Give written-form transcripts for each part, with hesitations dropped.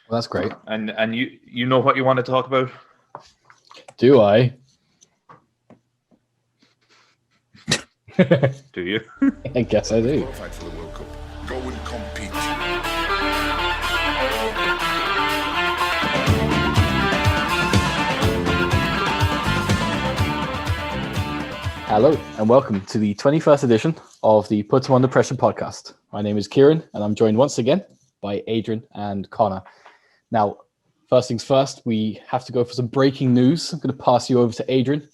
Well, that's great. And you know what you want to talk about? Do I? Do you? I guess I do. Qualified for the World Cup. Go and compete. Hello, and welcome to the 21st edition of the Put 'em Under Pressure podcast. My name is Kieran, and I'm joined once again by Adrian and Connor. Now, first things first, we have to go for some breaking news. I'm going to pass you over to Adrian,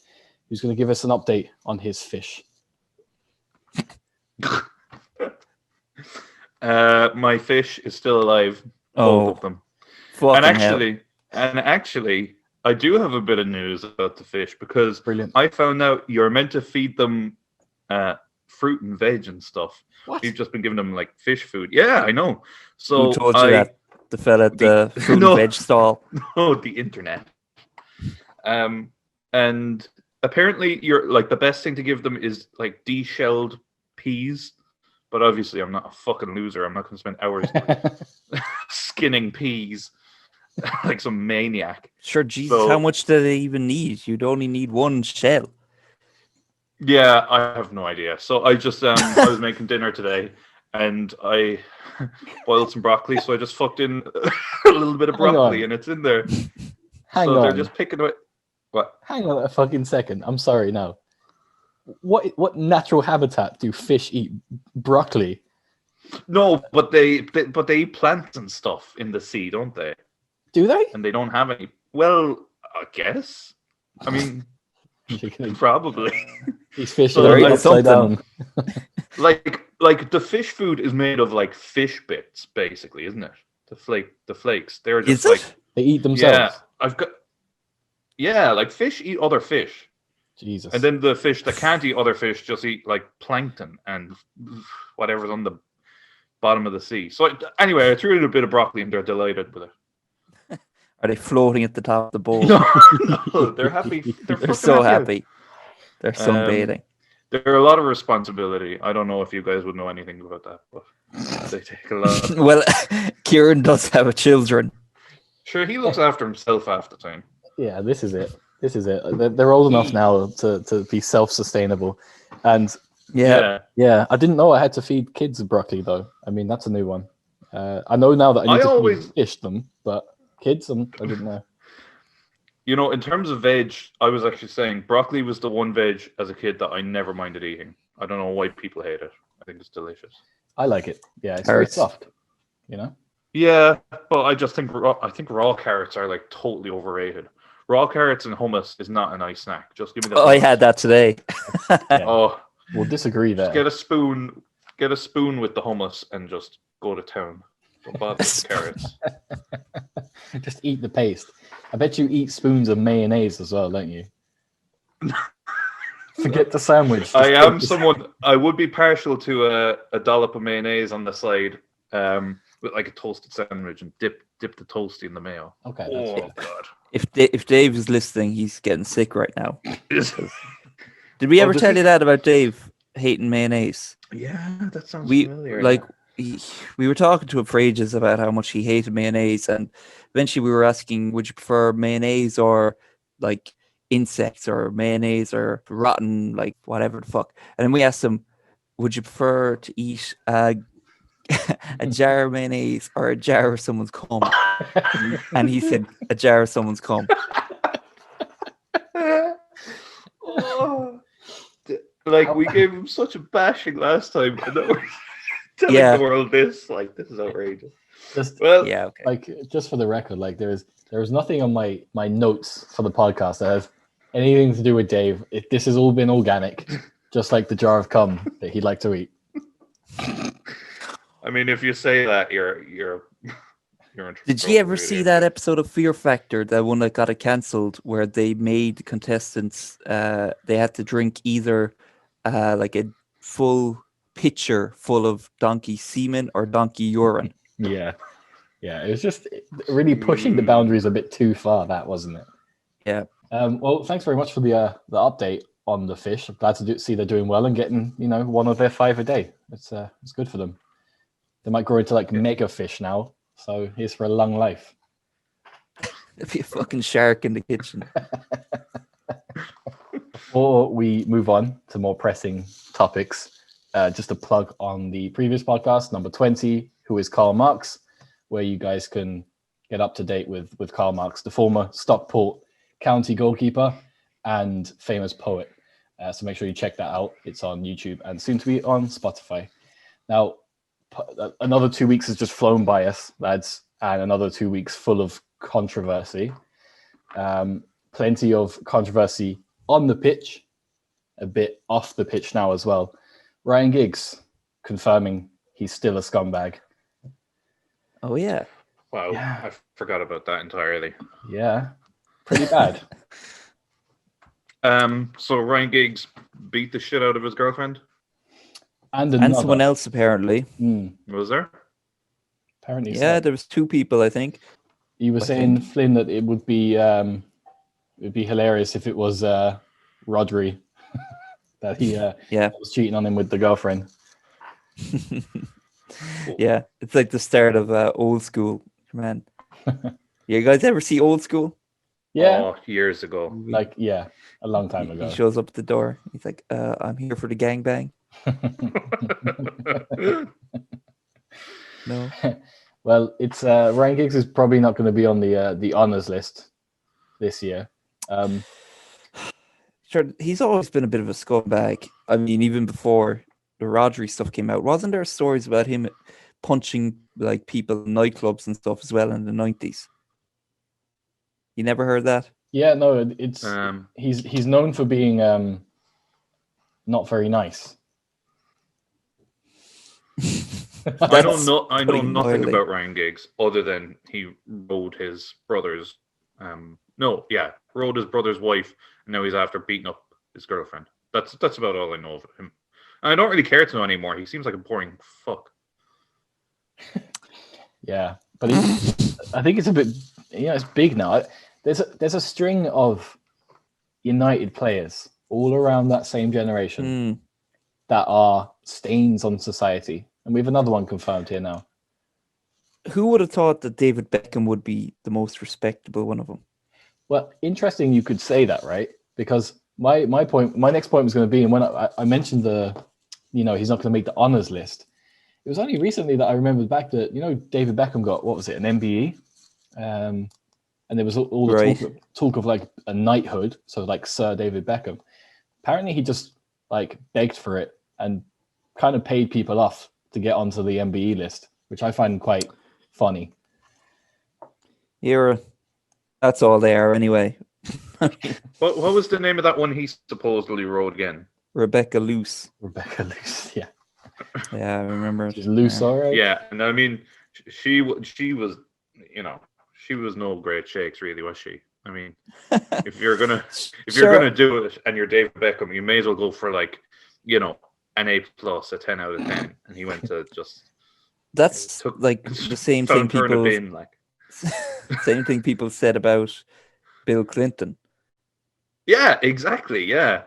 who's going to give us an update on his fish. My fish is still alive. Both of them. And actually, I do have a bit of news about the fish because Brilliant. I found out you're meant to feed them fruit and veg and stuff. What? You've just been giving them like fish food. Yeah, I know. So who told you that? The fella at the fruit and veg stall. No, the internet. And apparently, you're like the best thing to give them is like deshelled peas. But obviously, I'm not a fucking loser. I'm not going to spend hours skinning peas like some maniac. Sure, Jesus, how much do they even need? You'd only need one shell. Yeah, I have no idea. So I just I was making dinner today, and I boiled some broccoli. So I just fucked in a little bit of broccoli, and it's in there. Hang on. They're just picking away. What? Hang on a fucking second. I'm sorry now. What natural habitat do fish eat? Broccoli? No, but they eat plants and stuff in the sea, don't they? Do they? And they don't have any. Well, I guess. I mean, probably. These fish So are like upside down. like the fish food is made of like fish bits, basically, isn't it? The flakes. They're just Is like it? They eat themselves. Like fish eat other fish. Jesus. And then the fish that can't eat other fish just eat like plankton and whatever's on the bottom of the sea. So anyway, I threw in a bit of broccoli and they're delighted with it. Are they floating at the top of the bowl? No, they're happy. They're so happy. They're sunbathing. They're a lot of responsibility. I don't know if you guys would know anything about that, but they take a lot. Well, Kieran does have children. Sure, he looks after himself half the time. Yeah, this is it. They're old enough now to be self-sustainable. And Yeah. I didn't know I had to feed kids broccoli, though. I mean, that's a new one. I know now that I need to fish them, but kids, I didn't know. You know, in terms of veg, I was actually saying broccoli was the one veg as a kid that I never minded eating. I don't know why people hate it. I think it's delicious. I like it. Yeah, it's very soft, you know? Yeah, but I just think raw carrots are like totally overrated. Raw carrots and hummus is not a nice snack. Just give me the hummus. I had that today. Yeah. Oh, We'll disagree there. get a spoon with the hummus and just go to town. Don't bother with the carrots. Just eat the paste. I bet you eat spoons of mayonnaise as well, don't you? Forget the sandwich. I would be partial to a dollop of mayonnaise on the side, with like a toasted sandwich and dip the toasty in the mayo. Okay. Oh god. If Dave is listening, he's getting sick right now. Did we ever tell you that about Dave hating mayonnaise? Yeah, that sounds familiar. We were talking to him for ages about how much he hated mayonnaise, and eventually we were asking, would you prefer mayonnaise or like insects or mayonnaise or rotten, like whatever the fuck? And then we asked him, would you prefer to eat a jar of mayonnaise or a jar of someone's cum? And he said a jar of someone's cum. Like we gave him such a bashing last time, and now we're telling the world this. Like, this is outrageous. Like, just for the record, like there was nothing on my notes for the podcast that has anything to do with Dave. This has all been organic, just like the jar of cum that he'd like to eat. I mean, if you say that, you're in trouble. Did you ever see that episode of Fear Factor, the one that got it cancelled, where they made the contestants they had to drink either like a full pitcher full of donkey semen or donkey urine? Yeah, it was just really pushing the boundaries a bit too far. That wasn't it? Yeah. Well, thanks very much for the update on the fish. I'm glad to see they're doing well and getting one of their 5 a day. It's good for them. They might grow into like mega fish now. So here's for a long life. There'd be a fucking shark in the kitchen. Before we move on to more pressing topics, just a plug on the previous podcast, number 20, Who is Karl Marx, where you guys can get up to date with Karl Marx, the former Stockport County goalkeeper and famous poet. So make sure you check that out. It's on YouTube and soon to be on Spotify. Now, another 2 weeks has just flown by us, lads, and another 2 weeks full of controversy. Plenty of controversy on the pitch, a bit off the pitch now as well. Ryan Giggs confirming he's still a scumbag. Oh, yeah. Wow, Yeah. I forgot about that entirely. Yeah, pretty bad. So Ryan Giggs beat the shit out of his girlfriend. And someone else, apparently. Was there? Apparently, Yeah, so. there was 2 people, I think. You were saying, Flynn, that it would be hilarious if it was Rodri that he was cheating on him with the girlfriend. Yeah, it's like the start of Old School, man. You guys ever see Old School? Yeah, Oh, years ago. like a long time ago. He shows up at the door. He's like, "I'm here for the gangbang." No. Well, it's Ryan Giggs is probably not going to be on the honors list this year. Sure, he's always been a bit of a scumbag. I mean, even before the Rodri stuff came out, wasn't there stories about him punching like people in nightclubs and stuff as well in the 90s? You never heard that? Yeah, no, it's he's known for being not very nice. I don't know. I know putting nothing mildly. about Ryan Giggs other than he rode his brother's. Rode his brother's wife, and now he's after beating up his girlfriend. That's about all I know of him. And I don't really care to know anymore. He seems like a boring fuck. Yeah, but I think it's a bit. It's big now. There's a string of United players all around that same generation that are stains on society, and we have another one confirmed here now. Who would have thought that David Beckham would be the most respectable one of them? Well, interesting you could say that, right? Because my next point was going to be, and when I mentioned he's not going to make the honors list, it was only recently that I remembered back that, David Beckham got, what was it, an MBE? And there was all the talk of like a knighthood, so like Sir David Beckham. Apparently he just like begged for it and kind of paid people off to get onto the MBE list, which I find quite funny. That's all they are anyway. What was the name of that one he supposedly rode again? Rebecca Luce. Rebecca Luce, yeah. Yeah, I remember. She's loose, all right. Yeah, and I mean, she was, she was no great shakes, really, was she? I mean, if you're gonna do it and you're David Beckham, you may as well go for like, an A+, a 10 out of 10, and he went to just. That's like the same thing people. Same thing people said about Bill Clinton. Yeah, exactly. Yeah,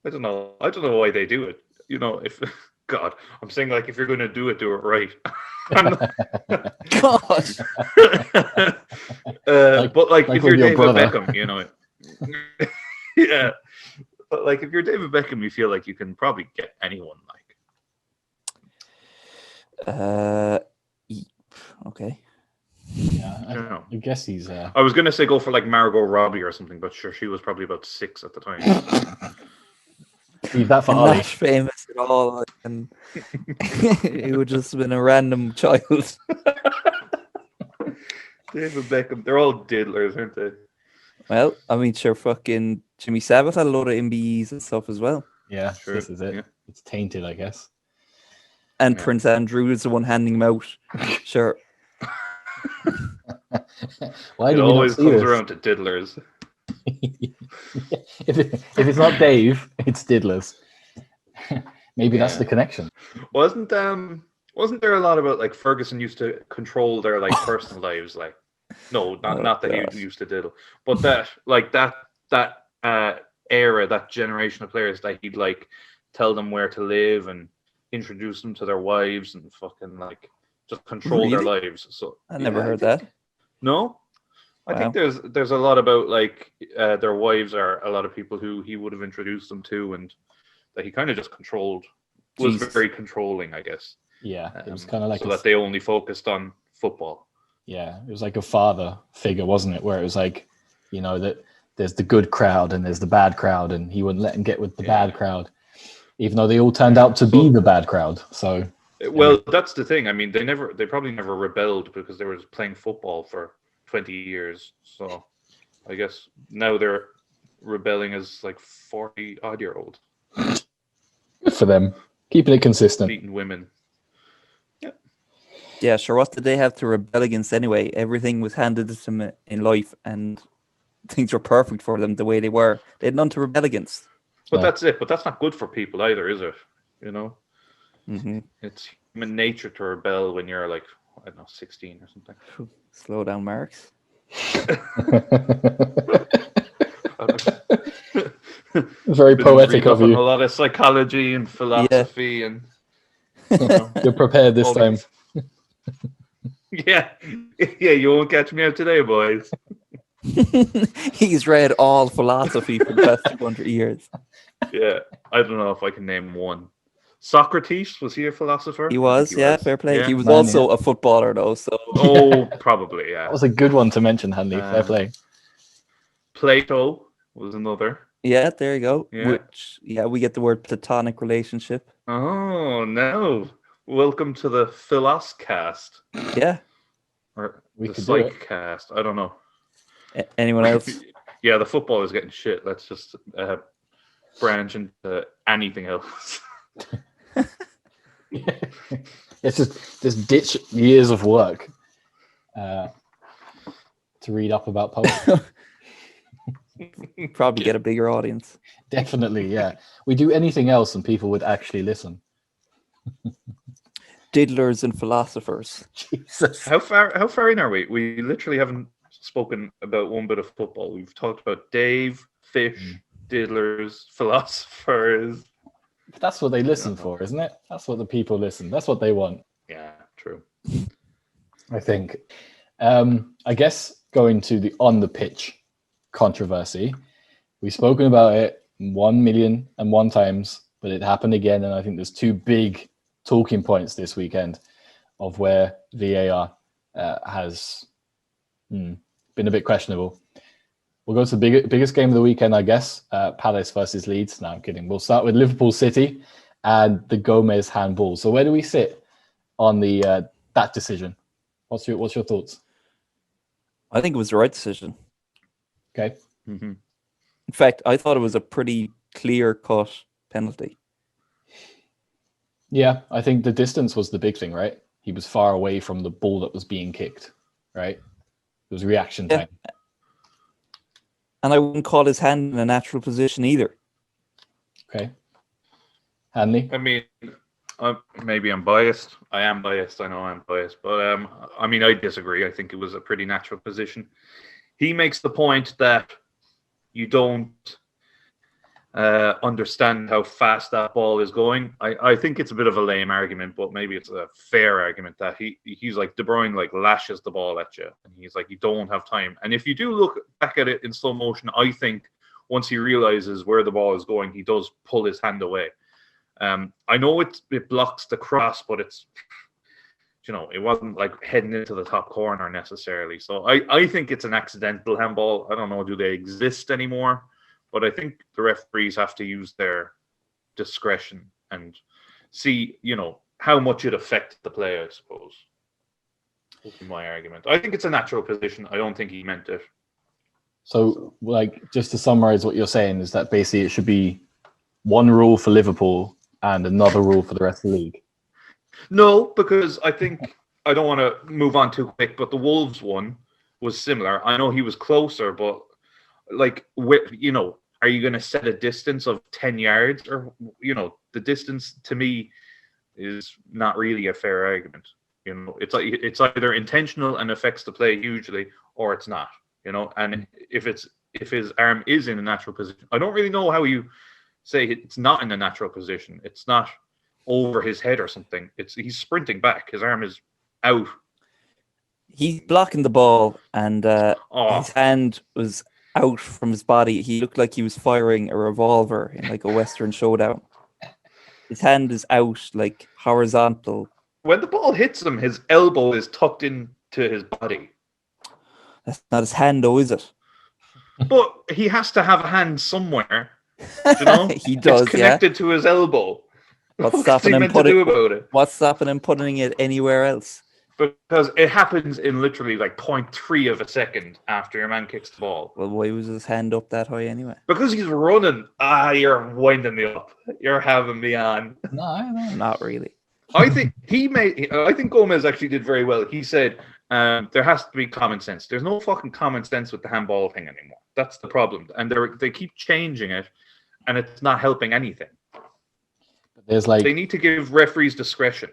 I don't know why they do it. If God, I'm saying like if you're going to do it right. God. But like if you're David brother. Beckham, yeah. But like if you're David Beckham, you feel like you can probably get anyone. Okay. Yeah, I guess he's. I was gonna say go for like Margot Robbie or something, but sure, she was probably about 6 at the time. Leave that for And Ollie. not famous at all, and he would just have been a random child. David Beckham, they're all diddlers, aren't they? Well, I mean, sure, fucking Jimmy Savile had a load of MBEs and stuff as well. Yeah, True. this is it. Yeah. It's tainted, I guess. And Prince Andrew is the one handing them out. Sure. Why It do we always not see comes this? around to diddlers. if it's not Dave, it's Diddlers. Maybe that's the connection. Wasn't there a lot about like Ferguson used to control their like personal lives? Like, no, not that God. he used to diddle, but that era, that generation of players that he'd like tell them where to live and introduce them to their wives and fucking like just control their Really? lives. So I never heard that. No, I think there's a lot about like their wives are a lot of people who he would have introduced them to, and that he kind of just controlled. Was Jesus. very controlling, I guess. Yeah, it was kind of like so that they only focused on football. Yeah, it was like a father figure, wasn't it? Where it was like, you know, that there's the good crowd and there's the bad crowd, and he wouldn't let him get with the bad crowd, even though they all turned out to be the bad crowd. So, well, that's the thing. I mean, they probably never rebelled because they were just playing football for 20 years. So, I guess now they're rebelling as like 40-odd-year-old. Good for them, keeping it consistent. Beating women. Yeah, sure. What did they have to rebel against anyway? Everything was handed to them in life, and things were perfect for them the way they were. They had none to rebel against. But that's it. But that's not good for people either, is it? You know, It's human nature to rebel when you're like, I don't know, 16 or something. Slow down, Marx. Very poetic of you. A lot of psychology and philosophy, and you're prepared this time. Yeah, you won't catch me out today, boys. He's read all philosophy for the past 200 years. Yeah, I don't know if I can name one. Socrates, was he a philosopher? He was, fair play. Yeah. He was also a footballer, though. So, probably, yeah. That was a good one to mention, Hanley. Fair play. Plato was another. Yeah, there you go. Yeah. Which, we get the word platonic relationship. Oh no! Welcome to the PhiLoscast. Yeah. Or We the could do it. Psychcast. I don't know. Anyone else? Yeah, the football is getting shit. Let's just branch into anything else. It's just ditch years of work to read up about poetry. Probably get a bigger audience. Definitely, yeah. We do anything else and people would actually listen. Diddlers and philosophers. Jesus. How far in are we? We literally haven't spoken about one bit of football. We've talked about Dave, fish, diddlers, philosophers. That's what they listen for, isn't it? That's what the people listen. That's what they want. Yeah, true. I think. I guess going to the on the pitch controversy. We've spoken about it 1,000,001 times, but it happened again, and I think there's two big talking points this weekend of where VAR has been a bit questionable. We'll go to the biggest game of the weekend, I guess. Palace versus Leeds. No, I'm kidding. We'll start with Liverpool City and the Gomez handball. So where do we sit on the that decision? What's your thoughts? I think it was the right decision. Okay. Mm-hmm. In fact, I thought it was a pretty clear-cut penalty. Yeah, I think the distance was the big thing, right? He was far away from the ball that was being kicked, right? It was reaction time. And I wouldn't call his hand in a natural position either. Okay. Hanley? I mean, maybe I'm biased. I am biased. I know I'm biased. But, I mean, I disagree. I think it was a pretty natural position. He makes the point that you don't understand how fast that ball is going. I think it's a bit of a lame argument, but maybe it's a fair argument that he's like De Bruyne like lashes the ball at you, and he's like, you don't have time. And if you do look back at it in slow motion, I think once he realizes where the ball is going, he does pull his hand away. I know it blocks the cross, but it's, it wasn't like heading into the top corner necessarily. So I think it's an accidental handball. I don't know, do they exist anymore? But I think the referees have to use their discretion and see, how much it affects the play, I suppose. Would be my argument. I think it's a natural position. I don't think he meant it. So, just to summarize what you're saying is that basically it should be one rule for Liverpool and another rule for the rest of the league. No, because I think I don't want to move on too quick, but the Wolves one was similar. I know he was closer, but are you going to set a distance of 10 yards? Or, the distance to me is not really a fair argument. It's either intentional and affects the play hugely, or it's not. And if his arm is in a natural position, I don't really know how you say it's not in a natural position. It's not over his head or something. He's sprinting back. His arm is out. He's blocking the ball, and Oh, his hand was out from his body. He looked like he was firing a revolver in like a Western showdown. His hand is out, like horizontal. when the ball hits him, his elbow is tucked into his body. That's not his hand, though, is it? But he has to have a hand somewhere. You know? He does, It's connected to his elbow. What's What's stopping he him meant to do about it? What's stopping him putting it anywhere else? Because it happens in literally like 0.3 of a second after your man kicks the ball. Well, why was his hand up that high anyway? Because he's running. You're winding me up. You're having me on. No. Not really. I think I think Gomez actually did very well. He said there has to be common sense. There's no fucking common sense with the handball thing anymore. That's the problem, and they keep changing it, and it's not helping anything. They need to give referees discretion.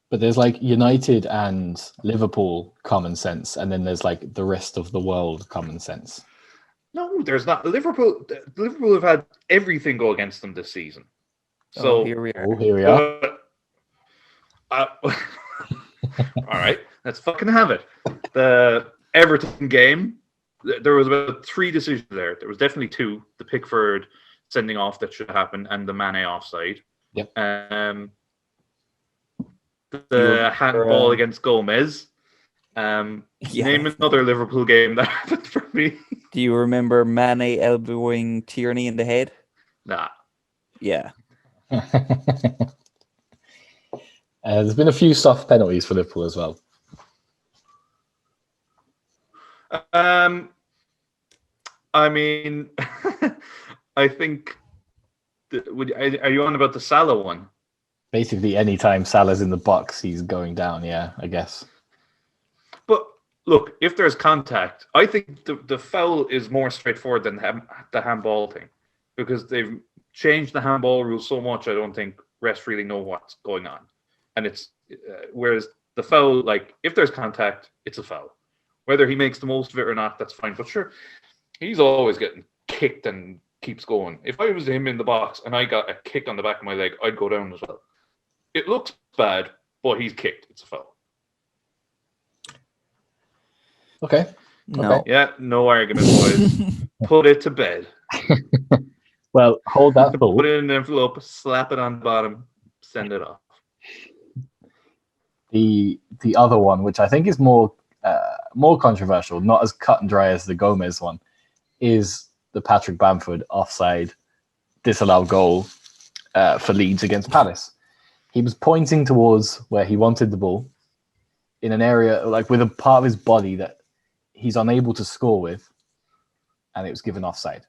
But there's like United and Liverpool common sense, and then there's like the rest of the world common sense. No, there's not. Liverpool have had everything go against them this season. So here we are. Oh, here we are. All right, let's fucking have it. The Everton game, there was about 3 decisions there. There was definitely 2: the Pickford sending off that should happen, and the Mane offside. Yep. The handball against Gomez. Name another Liverpool game that happened for me. Do you remember Mane elbowing Tierney in the head? Nah. Yeah. There's been a few soft penalties for Liverpool as well. I mean, I think. Are you on about the Salah one? Basically, anytime Salah's in the box, he's going down. Yeah, I guess. But look, if there's contact, I think the foul is more straightforward than the handball thing, because they've changed the handball rules so much. I don't think refs really know what's going on, and it's whereas the foul, like if there's contact, it's a foul. Whether he makes the most of it or not, that's fine. But sure, he's always getting kicked and keeps going. If I was him in the box and I got a kick on the back of my leg, I'd go down as well. It looks bad, but he's kicked. It's a foul. Okay. No. Okay. Yeah, no argument, boys. Put it to bed. Well, hold that thought. Put it in an envelope, slap it on the bottom, send it off. The other one, which I think is more controversial, not as cut and dry as the Gomez one, is the Patrick Bamford offside disallowed goal for Leeds against Palace. He was pointing towards where he wanted the ball in an area, like with a part of his body that he's unable to score with, and it was given offside.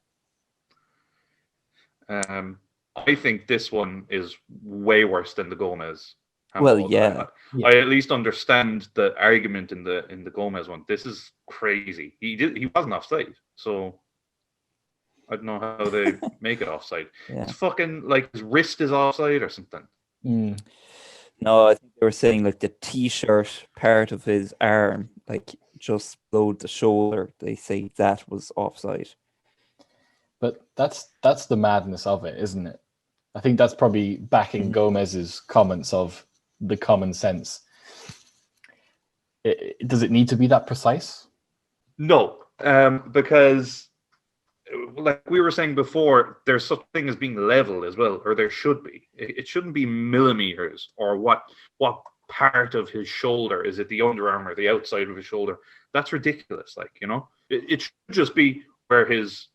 I think this one is way worse than the Gomez. Well, yeah. I at least understand the argument in the Gomez one. This is crazy. He wasn't offside, so I don't know how they make it offside. Yeah. It's fucking like his wrist is offside or something. Mm. No, I think they were saying like the t-shirt part of his arm, like just below the shoulder, they say that was offside. But that's the madness of it, isn't it? I think that's probably backing Gomez's comments of the common sense. Does it need to be that precise? No, because like we were saying before, there's such thing as being level as well, or there should be. It shouldn't be millimeters or what part of his shoulder. Is it the underarm or the outside of his shoulder? That's ridiculous. Like, you know, it should just be where his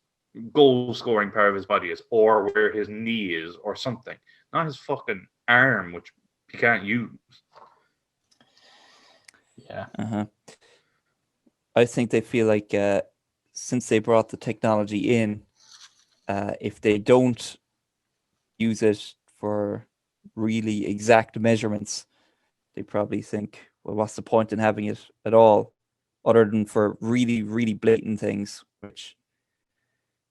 goal scoring part of his body is, or where his knee is, or something. Not his fucking arm, which he can't use. Yeah. Uh-huh. I think they feel like since they brought the technology in, if they don't use it for really exact measurements, they probably think, well, what's the point in having it at all, other than for really, really blatant things, which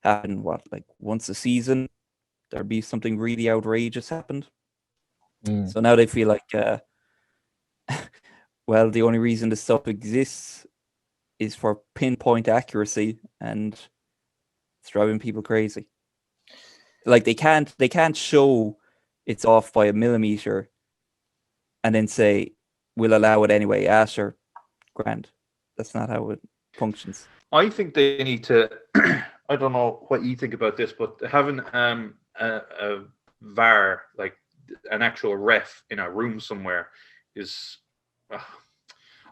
happen, like once a season, there'd be something really outrageous happened. Mm. So now they feel like, well, the only reason this stuff exists is for pinpoint accuracy, and it's driving people crazy. Like they can't show it's off by a millimeter and then say we'll allow it anyway. Sure, grand. That's not how it functions. I think they need to. I don't know what you think about this, but having a VAR, like an actual ref in a room somewhere, is.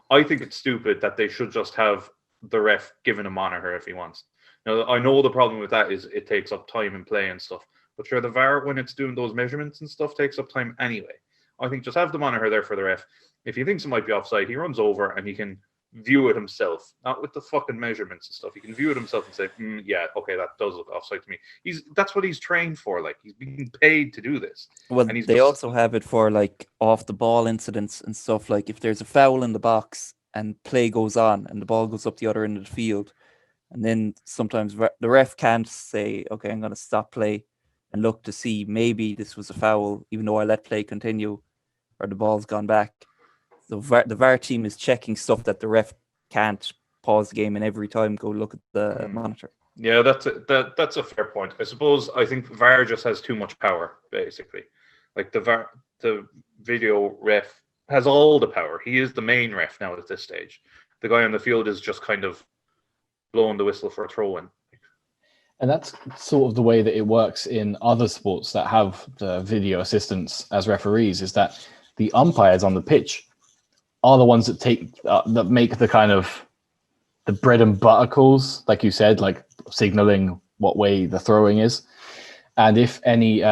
I think it's stupid that they should just have the ref given a monitor if he wants. Now, I know the problem with that is it takes up time in play and stuff, but sure, the VAR, when it's doing those measurements and stuff, takes up time anyway. I think just have the monitor there for the ref. If he thinks it might be offside, he runs over and he can view it himself, not with the fucking measurements and stuff. He can view it himself and say, yeah, okay, that does look offside to me. That's what he's trained for. Like, he's being paid to do this. Well, and they also have it for like off the ball incidents and stuff. Like if there's a foul in the box and play goes on and the ball goes up the other end of the field, and then sometimes the ref can't say, okay, I'm going to stop play and look to see maybe this was a foul, even though I let play continue or the ball's gone back. The VAR team is checking stuff that the ref can't pause the game and every time go look at the monitor. Yeah, that's a fair point. I think VAR just has too much power, basically. Like the video ref has all the power. He is the main ref now at this stage. The guy on the field is just kind of blowing the whistle for a throw-in. And that's sort of the way that it works in other sports that have the video assistants as referees, is that the umpires on the pitch are the ones that make the kind of the bread and butter calls, like you said, like signaling what way the throwing is. And if any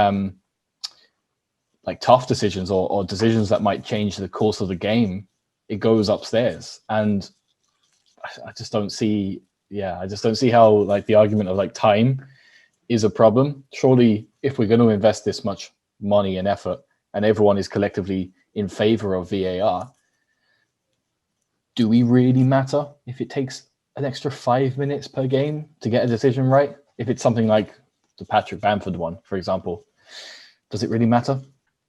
like tough decisions or decisions that might change the course of the game, it goes upstairs. And I just don't see how like the argument of like time is a problem. Surely if we're going to invest this much money and effort and everyone is collectively in favor of VAR, do we really matter if it takes an extra 5 minutes per game to get a decision right? If it's something like the Patrick Bamford one, for example, does it really matter?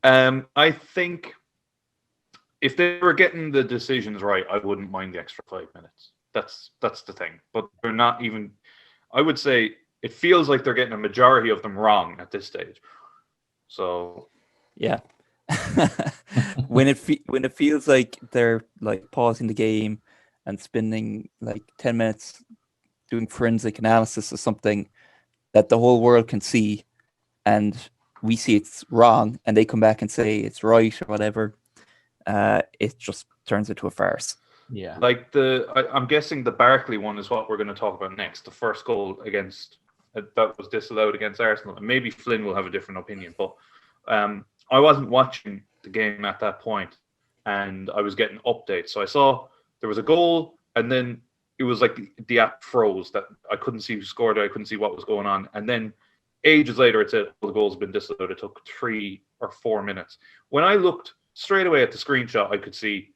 I think if they were getting the decisions right, I wouldn't mind the extra 5 minutes. That's the thing. But they're not even. I would say it feels like they're getting a majority of them wrong at this stage. So yeah. when it feels like they're like pausing the game and spending like 10 minutes doing forensic analysis or something that the whole world can see, and we see it's wrong and they come back and say it's right or whatever, it just turns into a farce. Yeah, like I'm guessing the Barkley one is what we're going to talk about next. The first goal against that was disallowed against Arsenal, and maybe Flynn will have a different opinion, but I wasn't watching the game at that point, and I was getting updates. So I saw there was a goal, and then it was like the app froze, that I couldn't see who scored it, I couldn't see what was going on. And then ages later, it said the goal's been disallowed. It took 3 or 4 minutes. When I looked straight away at the screenshot, I could see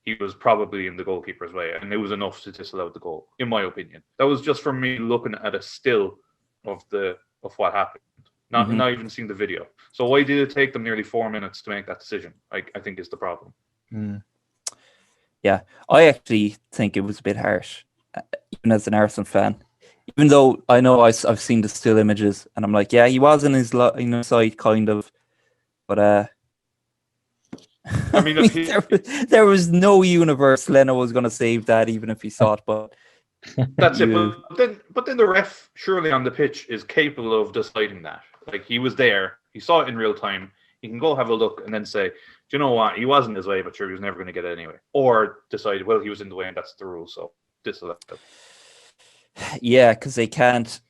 he was probably in the goalkeeper's way, and it was enough to disallow the goal, in my opinion. That was just from me looking at a still of what happened. Not even seeing the video. So why did it take them nearly 4 minutes to make that decision? I think is the problem. Yeah, I actually think it was a bit harsh, even as an Arsenal fan. Even though I know I've seen the still images, and I'm like, yeah, he was in his side, kind of. But I mean, there was no universe Leno was going to save that, even if he saw it. But that's it. But then the ref, surely on the pitch, is capable of deciding that. Like, he was there, he saw it in real time. He can go have a look and then say, do you know what? He wasn't his way, but sure, he was never going to get it anyway. Or decide, well, he was in the way and that's the rule, so disallow it. Yeah, because they can't.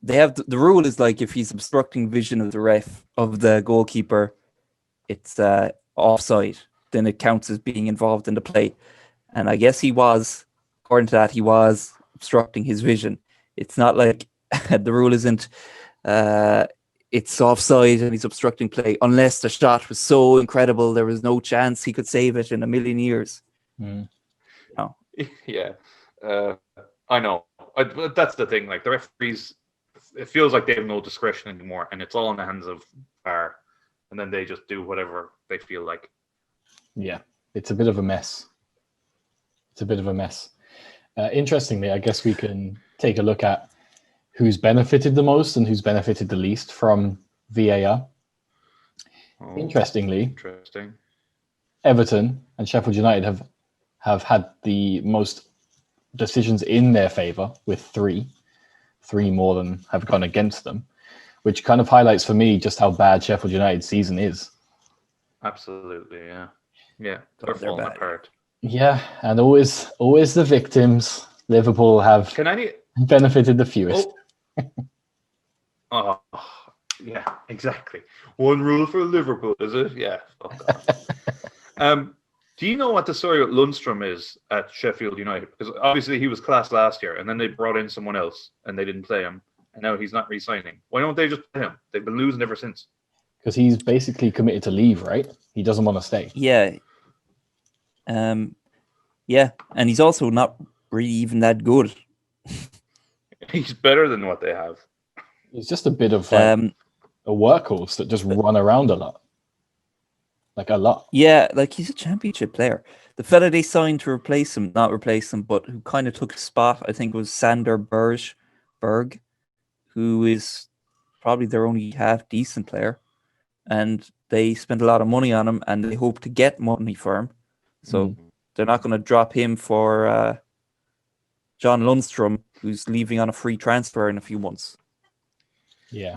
They have the rule is like if he's obstructing vision of the ref, of the goalkeeper, it's offside. Then it counts as being involved in the play. And I guess he was, according to that, he was obstructing his vision. It's not like the rule isn't it's offside and he's obstructing play unless the shot was so incredible there was no chance he could save it in a million years. Mm. No. Yeah, I know. That's the thing. Like, the referees, it feels like they have no discretion anymore, and it's all in the hands of VAR, and then they just do whatever they feel like. Yeah, it's a bit of a mess. Interestingly, I guess we can take a look at who's benefited the most and who's benefited the least from VAR. Interesting. Everton Everton and Sheffield United have have had the most decisions in their favour, with three more than have gone against them, which kind of highlights for me just how bad Sheffield United's season is. Absolutely, yeah. They're they're falling bad. apart. Yeah, and always the victims. Liverpool have benefited the fewest. Oh, yeah, exactly. One rule for Liverpool, is it? Yeah. Fuck off. Do you know what the story with Lundstrom is at Sheffield United? Because obviously he was class last year, and then they brought in someone else, and they didn't play him, and now he's not re-signing. Why don't they just play him? They've been losing ever since. Because he's basically committed to leave, right? He doesn't want to stay. Yeah. Yeah, and he's also not really even that good. He's better than what they have. He's just a bit of like, a workhorse that just run around a lot. Like a lot. Yeah, like he's a championship player. The fella they signed to not replace him, but who kind of took his spot, I think was Sander Berg, who is probably their only half decent player. And they spent a lot of money on him, and they hope to get money for him. So they're not going to drop him for John Lundstrom, who's leaving on a free transfer in a few months. Yeah.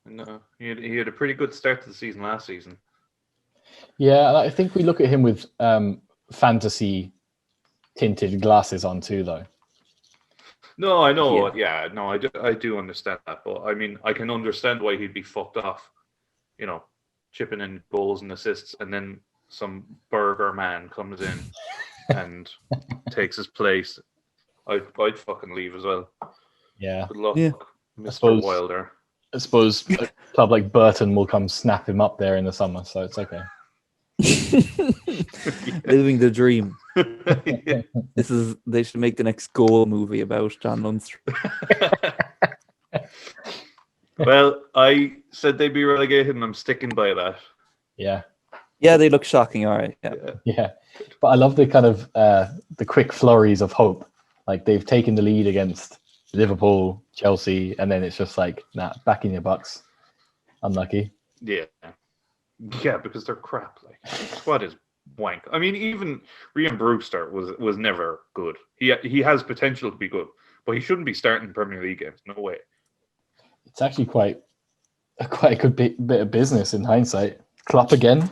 No, he had a pretty good start to the season last season. Yeah, I think we look at him with fantasy tinted glasses on too, though. No, I know. Yeah, no, I do understand that. But I mean, I can understand why he'd be fucked off, chipping in goals and assists, and then some burger man comes in and takes his place. I'd fucking leave as well. Yeah. Good luck, Yeah. Mr. Wilder. I suppose a club like Burton will come snap him up there in the summer, so it's okay. Living the dream. They should make the next Goal movie about John Lundstrom. Well, I said they'd be relegated, and I'm sticking by that. Yeah. Yeah, they look shocking. All right. Yeah. But I love the kind of the quick flurries of hope. Like they've taken the lead against Liverpool, Chelsea, and then it's just like, nah, back in your bucks. Unlucky. Yeah, because they're crap. Like squad is wank. I mean, even Ryan Brewster was never good. He has potential to be good, but he shouldn't be starting Premier League games. No way. It's actually quite a good bit of business in hindsight. Klopp again,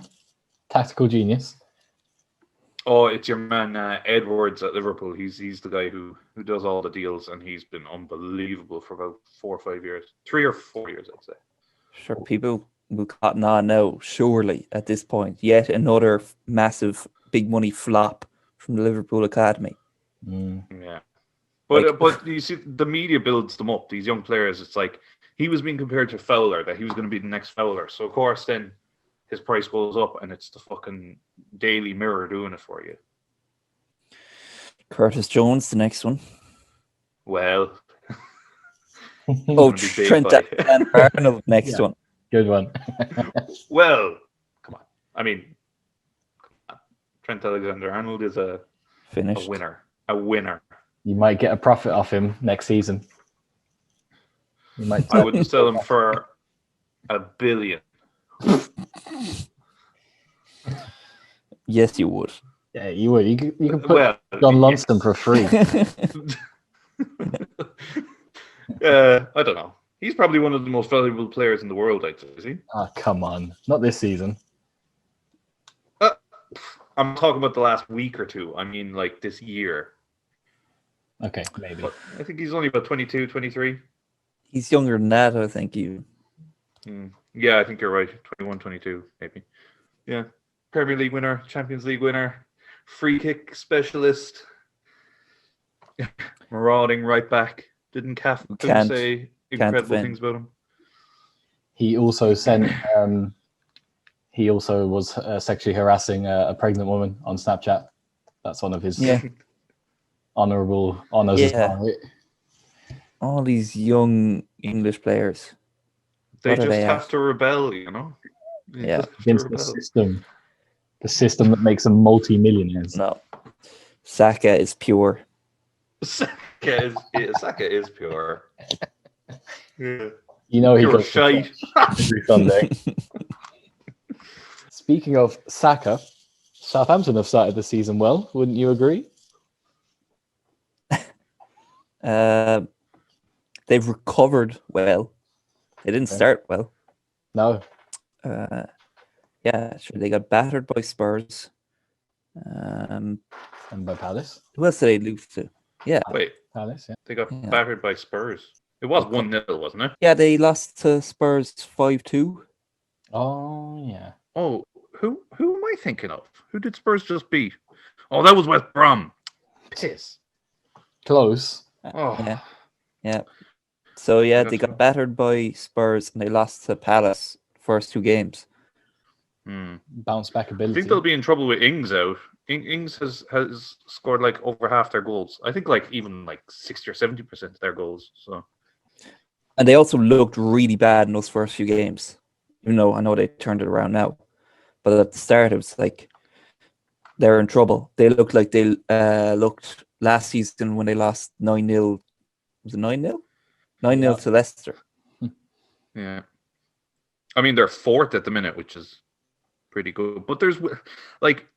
tactical genius. Oh, it's your man Edwards at Liverpool. He's the guy who does all the deals, and he's been unbelievable for about 4 or 5 years, 3 or 4 years, I'd say. Sure, people will cotton on now, surely, at this point. Yet another massive, big money flop from the Liverpool Academy. Yeah. But you see, the media builds them up, these young players. It's like he was being compared to Fowler, that he was going to be the next Fowler. So, of course, then his price goes up, and it's the fucking Daily Mirror doing it for you. Curtis Jones, the next one. Well. Oh, Trent Alexander-Arnold, next one. Good one. Well, come on. I mean, Trent Alexander-Arnold is a winner. A winner. You might get a profit off him next season. I wouldn't sell him for $1 billion. Yes, you would. Yeah, you would. You could put John Lundstrom for free. I don't know. He's probably one of the most valuable players in the world, I'd say, is he? Oh, come on. Not this season. I'm talking about the last week or two. I mean, like this year. Okay, maybe. But I think he's only about 22, 23. He's younger than that, I think. Yeah, I think you're right. 21, 22, maybe. Yeah. Premier League winner, Champions League winner, free kick specialist, marauding right back. Didn't say incredible things about him. He also sent. He also was sexually harassing a pregnant woman on Snapchat. That's one of his honourable honours. Yeah. As well. All these young English players. They just have to rebel, you know? Yeah. Against the system. The system that makes them multi-millionaires. No. Saka is pure. Saka is pure. Yeah. You know he Pure goes shite. every Sunday. Speaking of Saka, Southampton have started the season well, wouldn't you agree? They've recovered well. They didn't start well. No. Yeah, sure. They got battered by Spurs. And by Palace. Who else did they lose to? Yeah. Wait, Palace, yeah. they got battered by Spurs. It was 1-0, wasn't it? Yeah, they lost to Spurs 5-2. Oh, yeah. Oh, who am I thinking of? Who did Spurs just beat? Oh, that was West Brom. Piss. Close. Oh, Yeah. So, yeah, they got battered by Spurs and they lost to Palace first 2 games. Bounce back I ability. think they'll be in trouble with Ings out. Ings has scored like over half their goals. I think like even like 60 or 70% of their goals. So, and they also looked really bad in those first few games. Even though I know they turned it around now. But at the start, it was like they're in trouble. They looked like they looked last season when they lost 9-0. Was it 9-0? 9-0 to Leicester. yeah. I mean, they're fourth at the minute, which is pretty good. But there's like,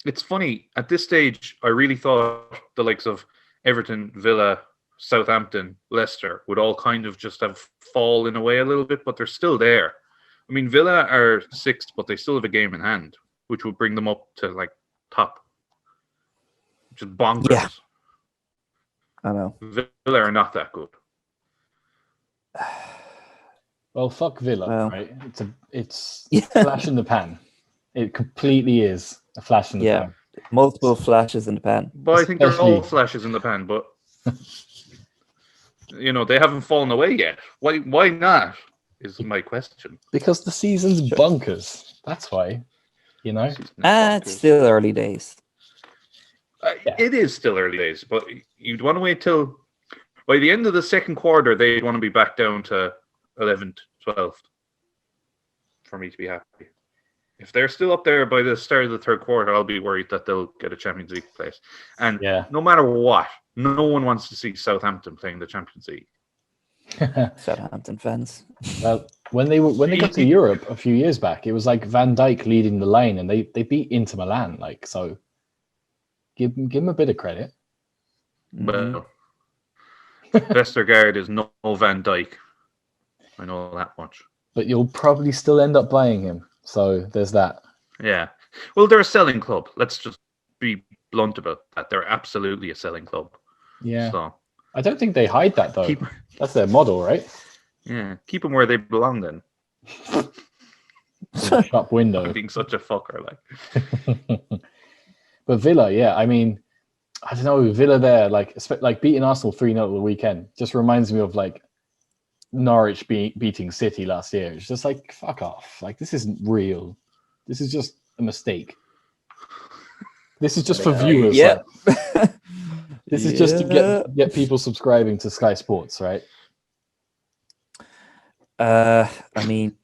it's funny at this stage. I really thought the likes of Everton, Villa, Southampton, Leicester would all kind of just have fallen away a little bit, but they're still there. I mean, Villa are 6th, but they still have a game in hand, which would bring them up to like top, which is bonkers. Yeah. I know. Villa are not that good. Well, fuck Villa, Well. right? It's a flash in the pan. It completely is a flash in the pan. Multiple flashes in the pan. But I think they're all flashes in the pan, but they haven't fallen away yet. Why not? Is my question. Because the season's bonkers. That's why. It's still early days. It is still early days, but you'd want to wait till by the end of the second quarter, they'd want to be back down to 11th, 12th for me to be happy. If they're still up there by the start of the third quarter, I'll be worried that they'll get a Champions League place. And no matter what, no one wants to see Southampton playing the Champions League. Southampton fans. Well, when they got to Europe a few years back, it was like Van Dijk leading the line, and they beat Inter Milan. Like, so, give him a bit of credit. Well, Vestergaard is no Van Dijk. I know that much. But you'll probably still end up buying him. So there's that. Yeah. Well, they're a selling club. Let's just be blunt about that. They're absolutely a selling club. Yeah. So I don't think they hide that though. That's their model, right? Yeah. Keep them where they belong then. Shop window. I'm being such a fucker, like. But Villa, yeah. I mean, I don't know. Villa there, like beating Arsenal 3-0 the weekend, just reminds me of like Norwich beating City last year. It's just like, fuck off. Like, this isn't real. This is just a mistake. This is just for viewers. Yeah. Like. This is just to get people subscribing to Sky Sports, right? I mean,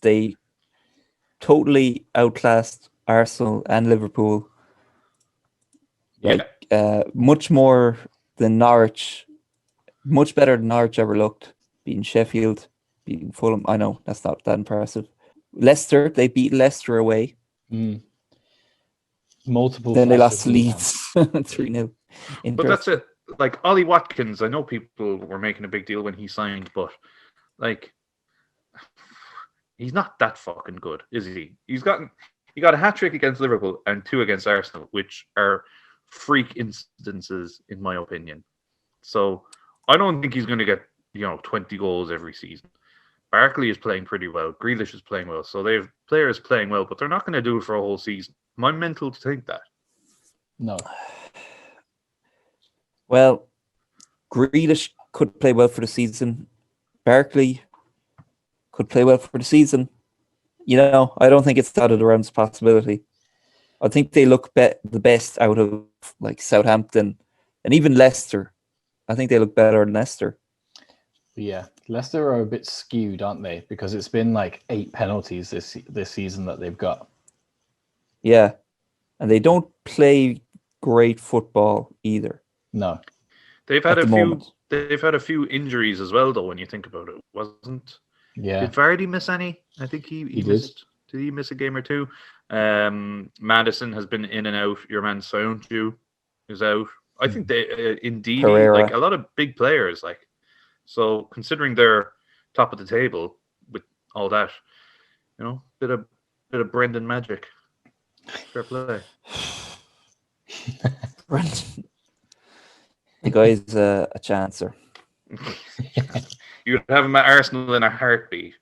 they totally outclassed Arsenal and Liverpool. Much more than Norwich. Much better than Norwich ever looked. Beating Sheffield, beating Fulham. I know, that's not that impressive. Leicester, they beat Leicester away. Multiple. Then they lost to Leeds 3-0. But that's it. Like, Ollie Watkins, I know people were making a big deal when he signed, but like, he's not that fucking good, is he? He got a hat-trick against Liverpool and 2 against Arsenal, which are freak instances, in my opinion. So I don't think he's going to get 20 goals every season. Barkley is playing pretty well. Grealish is playing well. So they have players playing well, but they're not going to do it for a whole season. Am I mental to think that? No. Well, Grealish could play well for the season. Barkley could play well for the season. I don't think it's out of the realms of possibility. I think they look the best out of like Southampton and even Leicester. I think they look better than Leicester. Yeah, Leicester are a bit skewed, aren't they? Because it's been like 8 penalties this season that they've got. Yeah, and they don't play great football either. No, they've had a few. Moment. They've had a few injuries as well, though. When you think about it, wasn't? Yeah. Did Vardy miss any? I think he missed. Did he miss a game or two? Madison has been in and out. Your man Soundju is out. I think they indeed Pereira. like a lot of big players. Like, so considering they're top of the table with all that, you know, bit of Brendan magic. Fair play. Brendan. The guy's a chancer. You'd have him at Arsenal in a heartbeat.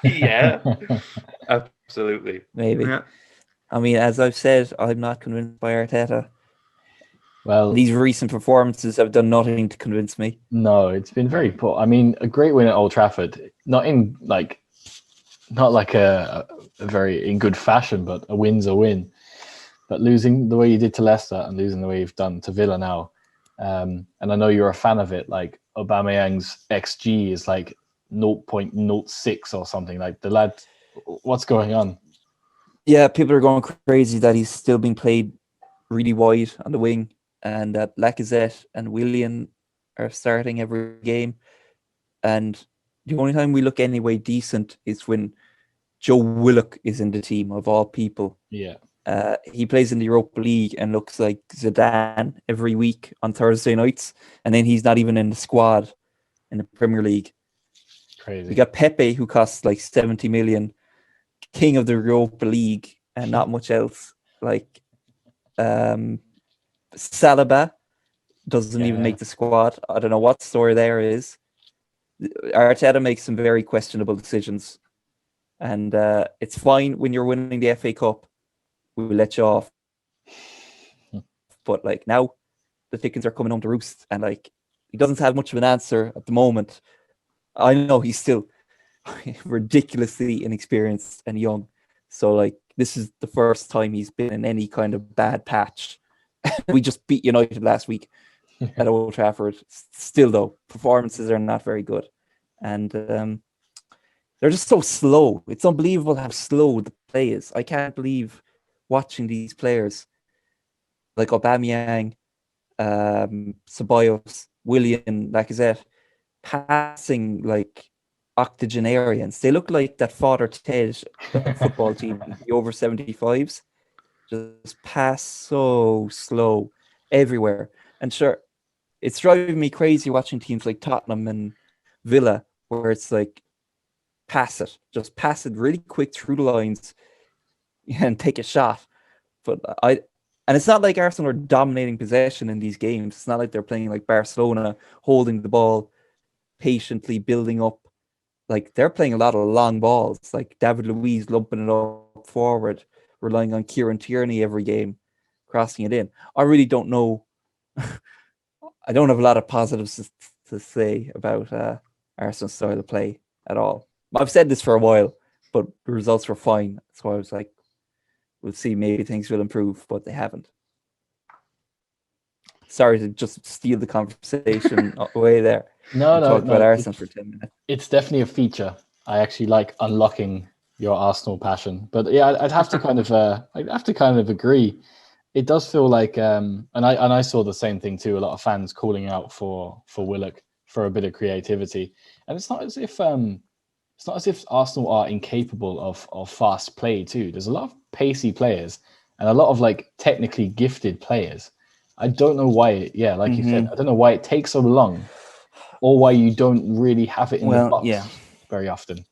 Yeah, absolutely. Maybe. Yeah. I mean, as I've said, I'm not convinced by Arteta. Well, These recent performances have done nothing to convince me. no, it's been very poor. I mean, a great win at Old Trafford, not like a very in good fashion, but a win's a win. But losing the way you did to Leicester and losing the way you've done to Villa now, and I know you're a fan of it. Like Aubameyang's XG is like 0.06 or something. Like the lad, what's going on? Yeah, people are going crazy that he's still being played really wide on the wing, and that Lacazette and Willian are starting every game. And the only time we look anyway decent is when Joe Willock is in the team, of all people. Yeah. He plays in the Europa League and looks like Zidane every week on Thursday nights, and then he's not even in the squad in the Premier League. Crazy. We got Pepe, who costs like 70 million, king of the Europa League, and not much else. Like Saliba doesn't even make the squad. I don't know what story there is. Arteta makes some very questionable decisions, and it's fine when you're winning the FA Cup. We will let you off. But like now, the chickens are coming home to roost, and like he doesn't have much of an answer at the moment. I know he's still ridiculously inexperienced and young, so like this is the first time he's been in any kind of bad patch. We just beat United last week at Old Trafford. Still though, performances are not very good, and they're just so slow. It's unbelievable how slow the play is. I can't believe watching these players like Aubameyang, Ceballos, Willian, Lacazette passing like octogenarians. They look like that Father Ted football team, the over 75s. Just pass so slow everywhere. And sure, it's driving me crazy watching teams like Tottenham and Villa, where it's like just pass it really quick through the lines and take a shot. And it's not like Arsenal are dominating possession in these games. It's not like they're playing like Barcelona, holding the ball patiently, building up. Like they're playing a lot of long balls, like David Luiz lumping it up forward, relying on Kieran Tierney every game, crossing it in. I really don't know. I don't have a lot of positives to say about Arsenal's style of play at all. I've said this for a while, but the results were fine. So I was like, we'll see, maybe things will improve, but they haven't. Sorry to just steal the conversation away there. No. Talk about Arsenal for 10 minutes. It's definitely a feature. I actually like unlocking your Arsenal passion, but yeah, I'd have to kind of agree. It does feel like, and I saw the same thing too. A lot of fans calling out for Willock for a bit of creativity, and it's not as if Arsenal are incapable of fast play too. There's a lot of pacey players and a lot of like technically gifted players. I don't know why. Yeah, like you said, I don't know why it takes so long, or why you don't really have it in the box very often.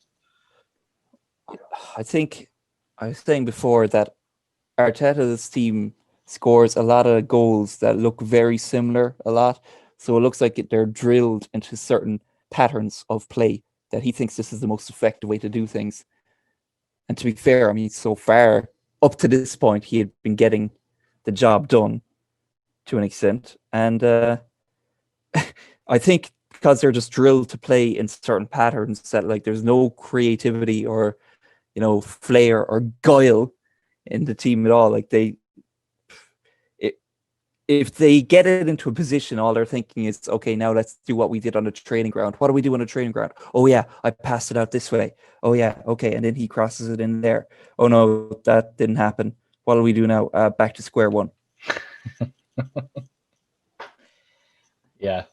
I think I was saying before that Arteta's team scores a lot of goals that look very similar a lot. So it looks like they're drilled into certain patterns of play that he thinks this is the most effective way to do things. And to be fair, I mean, so far, up to this point, he had been getting the job done to an extent. And I think because they're just drilled to play in certain patterns that like there's no creativity or, flair or guile in the team at all. Like if they get it into a position, all they're thinking is, okay, now let's do what we did on the training ground. What do we do on the training ground? Oh yeah, I passed it out this way. Oh yeah, okay, and then he crosses it in there. Oh no, that didn't happen. What do we do now? Back to square one. Yeah,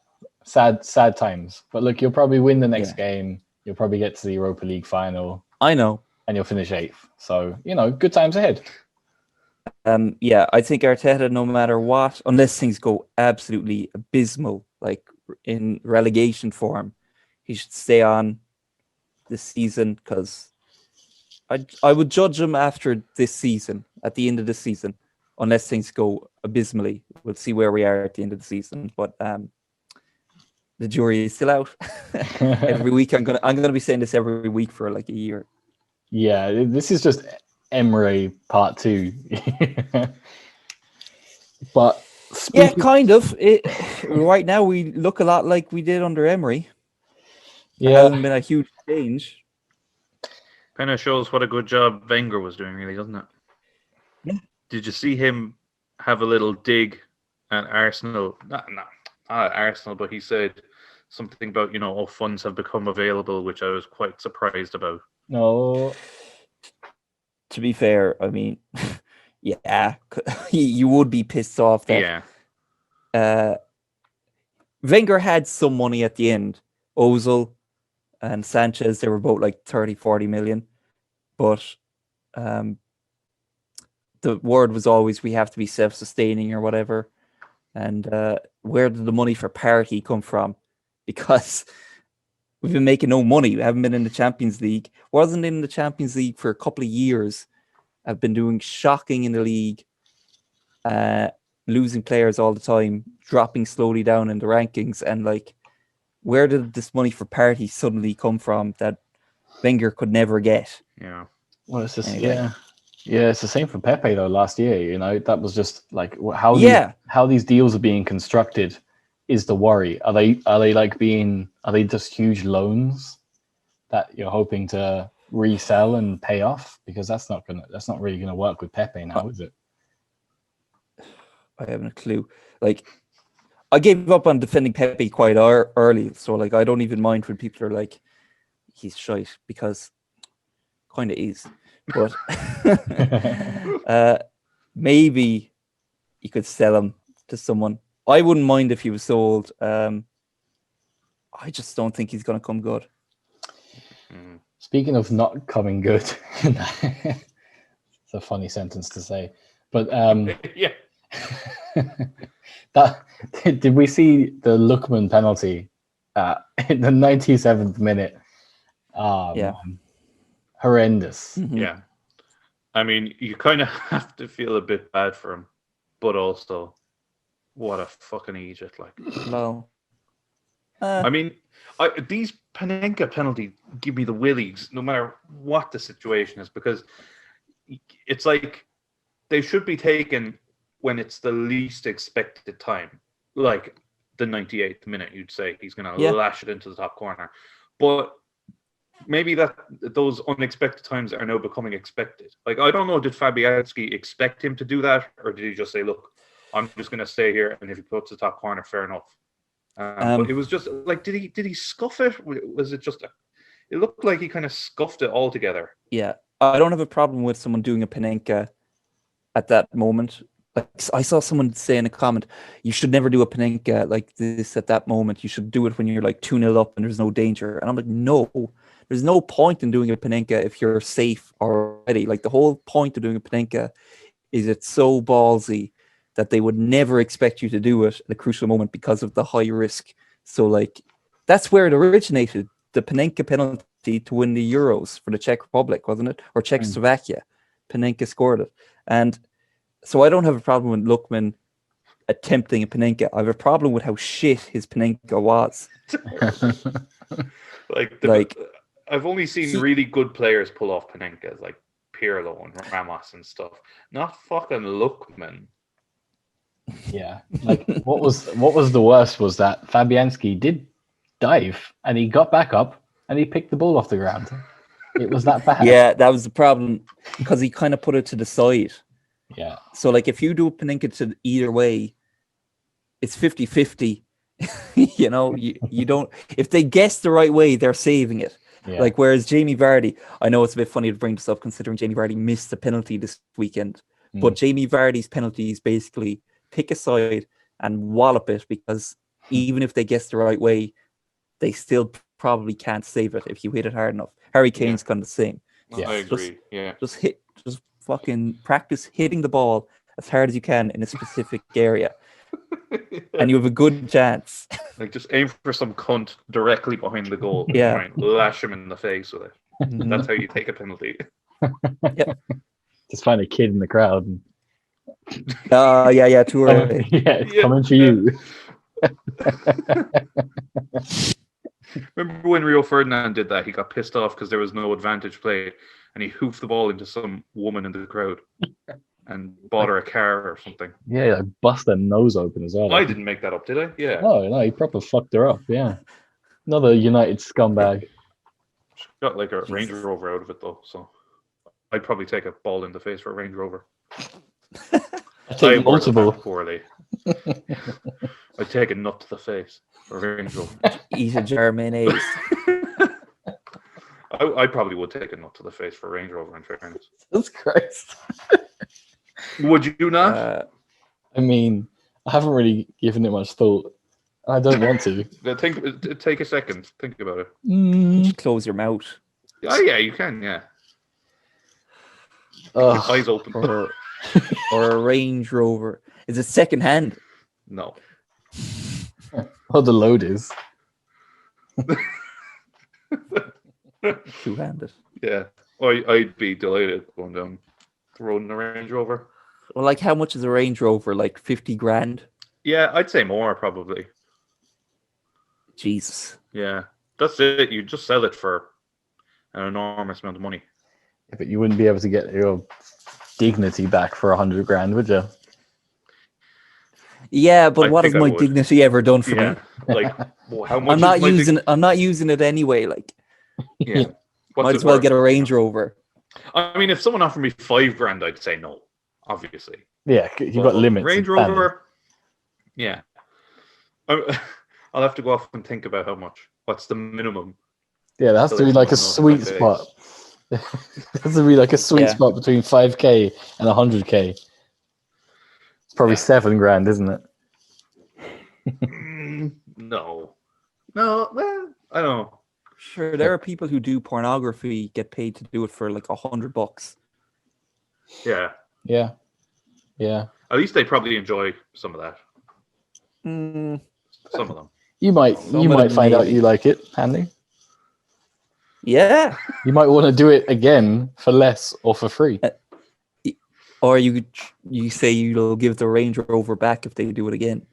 sad times. But look, you'll probably win the next game. you'll probably get to the Europa League final I know. and you'll finish 8th. So, good times ahead. Yeah, I think Arteta, no matter what, unless things go absolutely abysmal, like in relegation form, he should stay on this season, because I would judge him after this season, at the end of the season, unless things go abysmally. We'll see where we are at the end of the season, but the jury is still out. Every week, I'm gonna be saying this every week for like a year. Yeah, this is just Emery part 2. But yeah, kind of. Right now, we look a lot like we did under Emery. There hasn't been a huge change. Kind of shows what a good job Wenger was doing, really, doesn't it? Yeah. Did you see him have a little dig at Arsenal? Not at Arsenal, but he said something about, funds have become available, which I was quite surprised about. No. To be fair, I mean, yeah, you would be pissed off that Wenger had some money at the end. Ozil and Sanchez, they were both like 30, 40 million. But the word was always we have to be self-sustaining or whatever. And where did the money for Partey come from? Because we've been making no money. We haven't been in the Champions League. Wasn't in the Champions League for a couple of years. I've been doing shocking in the league, losing players all the time, dropping slowly down in the rankings. And like, where did this money for Partey suddenly come from that Wenger could never get? Yeah. Well, it's just, anyway. Yeah, it's the same for Pepe though. Last year, that was just like how these deals are being constructed is the worry. Are they just huge loans that you're hoping to resell and pay off? Because that's not really gonna work with Pepe now, is it? I haven't a clue. Like, I gave up on defending Pepe quite early, so like I don't even mind when people are like, he's shite, because kind of is. But maybe you could sell him to someone. I wouldn't mind if he was sold. I just don't think he's going to come good. Speaking of not coming good, it's a funny sentence to say, but yeah. Did we see the Lookman penalty in the 97th minute? Yeah. Man. Horrendous. Mm-hmm. Yeah. I mean, you kind of have to feel a bit bad for him, but also, what a fucking idiot! Like, no. I mean, these Panenka penalties give me the willies, no matter what the situation is, because it's like they should be taken when it's the least expected time, like the 98th minute. You'd say he's going to lash it into the top corner, but maybe that those unexpected times are now becoming expected. Like, I don't know, did Fabianski expect him to do that, or did he just say, "Look, I'm just going to stay here, and if he puts the top corner, fair enough." But it was just like, did he scuff it? Was it just? It looked like he kind of scuffed it altogether. Yeah, I don't have a problem with someone doing a Panenka at that moment. Like, I saw someone say in a comment, you should never do a Panenka like this at that moment. You should do it when you're like 2-0 up and there's no danger. And I'm like, no, there's no point in doing a Panenka if you're safe already. Like, the whole point of doing a Panenka is it's so ballsy that they would never expect you to do it at a crucial moment because of the high risk. So like, that's where it originated, the Panenka penalty to win the Euros for the Czech Republic, wasn't it? Or Czechoslovakia. Panenka scored it. And so I don't have a problem with Lookman attempting a Panenka. I have a problem with how shit his Panenka was. I've only seen really good players pull off Panenkas, like Pirlo and Ramos and stuff. Not fucking Lookman. Yeah, like what was the worst was that Fabianski did dive and he got back up and he picked the ball off the ground. It was that bad. Yeah, that was the problem, because he kind of put it to the side. Yeah. So like, if you do a Panenka to either way, it's 50-50. You don't, if they guess the right way, they're saving it. Yeah. Like, whereas Jamie Vardy, I know it's a bit funny to bring this up considering Jamie Vardy missed the penalty this weekend, but Jamie Vardy's penalty is basically pick a side and wallop it, because even if they guess the right way, they still probably can't save it if you hit it hard enough. Harry Kane's kind of the same. Yeah. I agree. Yeah. Just fucking practice hitting the ball as hard as you can in a specific area, and you have a good chance. Like, just aim for some cunt directly behind the goal. And Yeah. try and lash him in the face with it. Mhm. That's how you take a penalty. Just find a kid in the crowd. And, Yeah, too early. it's Yeah. coming for you. Remember when Rio Ferdinand did that? He got pissed off because there was no advantage play, and he hoofed the ball into some woman in the crowd and bought her a car or something. Yeah, like bust their nose open as well. I didn't make that up, did I? Yeah. No, he proper fucked her up. Yeah, another United scumbag. She got like a Jesus. Range Rover out of it though, so I'd probably take a ball in the face for a Range Rover. I take worded that multiple. poorly. I'd take a nut to the face for a Range Rover. Eat a jar of mayonnaise. I probably would take a nut to the face for a Range Rover, in fairness. That's Christ. Would you not? I mean, I haven't really given it much thought. I don't want to. Take a second. Think about it. Just close your mouth. Oh, yeah, you can, yeah. Ugh. Eyes open. Or a Range Rover. Is it second hand? No. What the load is. Two-handed. Yeah. I'd be delighted going down the road in a Range Rover. Well, like how much is a Range Rover? Like 50 grand? Yeah, I'd say more, probably. Jesus. Yeah. That's it. You just sell it for an enormous amount of money. Yeah, but you wouldn't be able to get your dignity back for 100 grand, would you? Yeah, but I what has think I my would. dignity ever done for Yeah. me? Like, well, how much I'm not is my I'm not using it anyway. Like, Yeah. What's might it as well worth? get a Range Rover. I mean, if someone offered me 5 grand, I'd say no, obviously. Yeah, you've got But limits. Range of spending. Rover, yeah. I'll have to go off and think about how much. What's the minimum? Yeah, there has So to be it's like a not on sweet my face. spot. There has to be like a sweet Yeah. spot between 5k and 100k. It's probably Yeah. 7 grand, isn't it? No. Well, I don't know. Sure, there are people who do pornography get paid to do it for like $100. Yeah. Yeah. Yeah. At least they probably enjoy some of that. Mm, Some of them. You might Some of them find out maybe. you like it, Andy. yeah. You might want to do it again for less or for free. Or you say you'll give the Range Rover back if they do it again.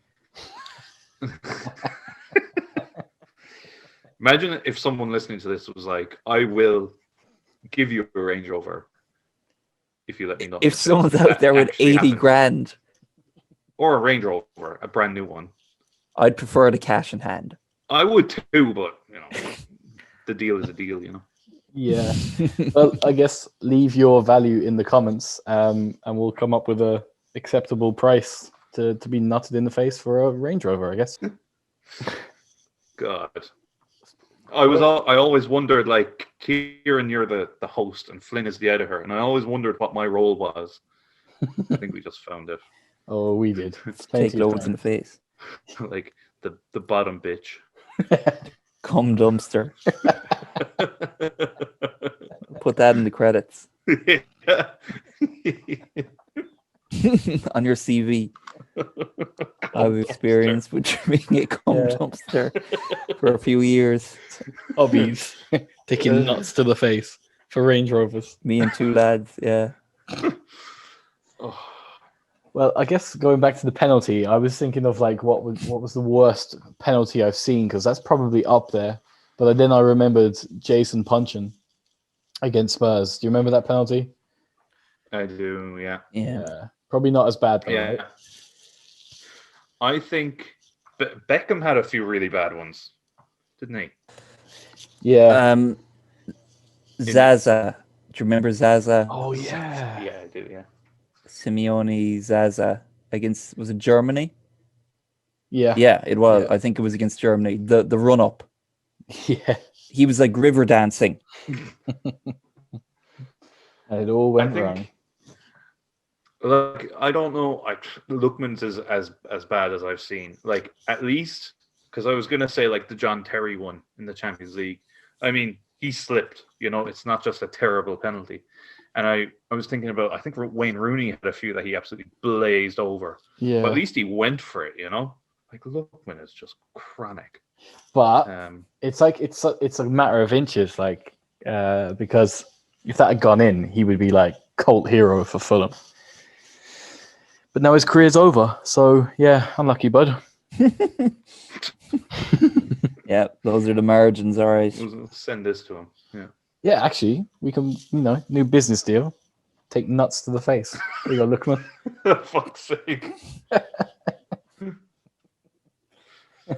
Imagine if someone listening to this was like, I will give you a Range Rover if you let me know. If someone's out That there with actually 80 happened. grand, Or a Range Rover, a brand new one. I'd prefer the cash in hand. I would too, but, the deal is a deal, Yeah. Well, I guess leave your value in the comments, and we'll come up with a acceptable price to be nutted in the face for a Range Rover, I guess. God. I always wondered, like, Kieran, you're the host and Flynn is the editor, and I always wondered what my role was. I think we just found it. Oh, we did. Take Plenty of loads in the time. face. Like the bottom bitch. Cum dumpster. Put that in the credits on your CV. I've experienced with being a cum Yeah. dumpster for a few years. Hobbies. Taking nuts to the face for Range Rovers. Me and 2 lads, yeah. Oh, Well, I guess going back to the penalty, I was thinking of like what was the worst penalty I've seen, because that's probably up there. But then I remembered Jason punching against Spurs. Do you remember that penalty? I do, yeah. Yeah. Probably not as bad. Though, Yeah. right? I think Beckham had a few really bad ones, didn't he? Yeah. Zaza. Do you remember Zaza? Oh yeah. Yeah, I do, yeah. Simeone Zaza against, was it Germany? Yeah. Yeah, it was. Yeah. I think it was against Germany. The run up. Yeah. He was like river dancing. And it all went wrong. Like, I don't know. Lookman's is as bad as I've seen. Like, at least because I was going to say like the John Terry one in the Champions League. I mean, he slipped, it's not just a terrible penalty. And I was thinking about, I think Wayne Rooney had a few that he absolutely blazed over. Yeah. But at least he went for it, Like Lookman is just chronic. But it's like it's a matter of inches, like because if that had gone in, he would be like cult hero for Fulham. But now his career's over, so yeah, unlucky, bud. Yeah, those are the margins, all right. We'll send this to him. Yeah. Yeah, actually, we can, new business deal. Take Nuts to the face. There you go, Lookman. For fuck's sake.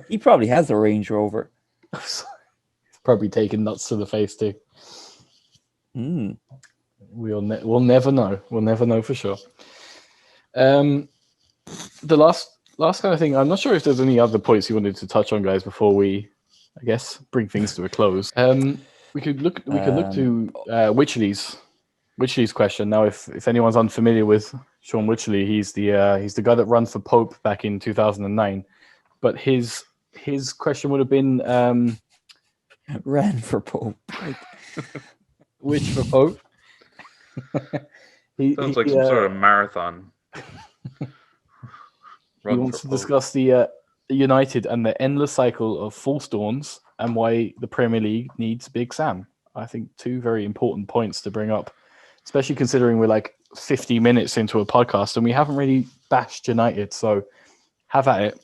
He probably has a Range Rover. Probably taking Nuts to the face too. Mm. We'll never know. We'll never know for sure. The last kind of thing. I'm not sure if there's any other points you wanted to touch on, guys, before we, I guess, bring things to a close. We could look to Wycherley's question. Now, if anyone's unfamiliar with Sean Wycherley, he's the guy that ran for Pope back in 2009. But his question would have been Ran for Pope. Which for Pope? Sounds like some sort of marathon. He wants to discuss the United and the endless cycle of false dawns and why the Premier League needs Big Sam. I think two very important points to bring up, especially considering we're like 50 minutes into a podcast and we haven't really bashed United. So have at it.